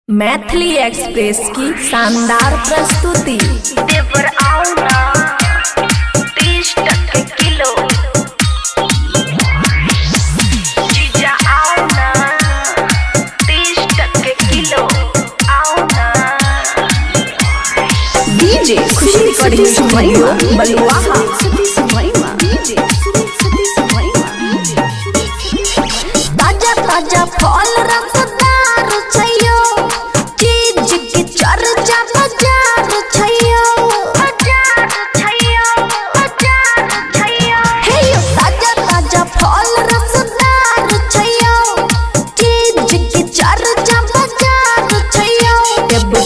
Maithili express की शानदार प्रस्तुति। देवर आओ ना 30 टके किलो, जीजा आओ ना 30 टके किलो, आओ ना। डीजे खुशी रिकॉर्डिंग स्टूडियो बलुआहा। ताजा ताजा फल रसदार छैयो, चीज के चर्चा बाजार छैयो, बाजार छैयो, बाजार छैयो। हे यो ताजा ताजा फल रसदार छैयो, चीज के चर्चा बाजार छैयो।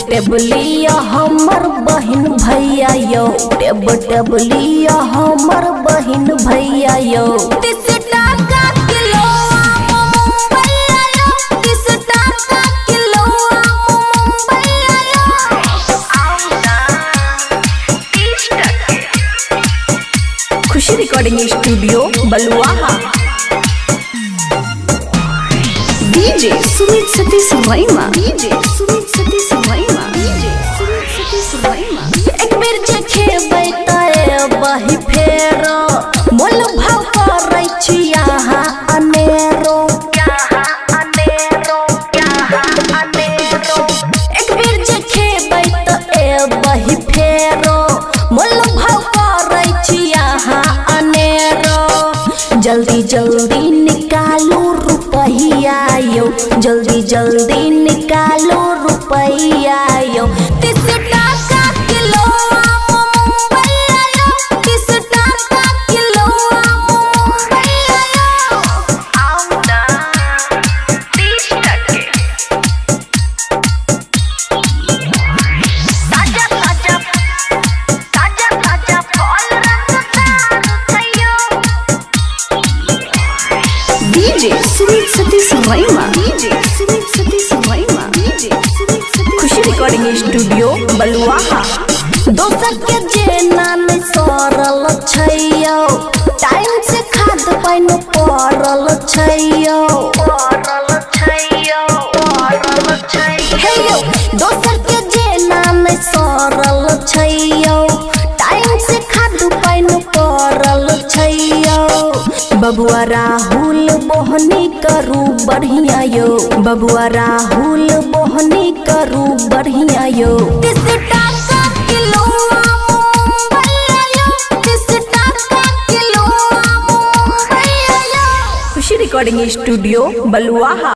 टेबलिया हमर बहिन भैया यो, टेबलिया हमर बहिन भैया यो। 30 टका किलो आम मुंबईया यो, 30 टका किलो आम मुंबईया यो। आओ ना 30 टके। Khushi recording studio Baluaha. DJ Sumit Satish Verma, DJ Sumit Satish Verma, DJ Sumit Satish Verma. एक बेर जे खेबै तए बही फेरो, मोल भाव करै छी यहाँ अनेरो, यहाँ अनेरो, यहाँ अनेरो। एक बेर जे खेबै तए बही फेरो, मोल भाव करै छी यहाँ अनेरो। जल्दी जल्दी निकालो रुपैया यो, जल्दी जल्दी निकालो रुपैया यो। 30 टका किलो आम मुंबईया यो, 30 टका किलो आम मुंबईया यो। आओ ना 30 टके। ताजा ताजा ताजा ताजा फल रसदार छैयो। DJ Sumit Satish Verma, DJ Sumit Satish Verma, DJ Sumit Satish. Khushi recording studio Baluaha. दोसर के जेना नै सरल छैयो, टाइम से खाद पानि पड़ल छैयो, पड़ल छैयो, पड़ल छैयो। हे यो दोसर के जेना नै सरल छैयो, टाइम से खाद पानि पड़ल छैयो। बबुआ राहुल बोहनी करू बढ़िया यो, बबुआ राहुल बोहनी करू बढ़िया यो। 30 टका किलो आम मुंबईया यो, 30 टका किलो आम मुंबईया यो। खुशी रिकॉर्डिंग स्टूडियो बलुआहा।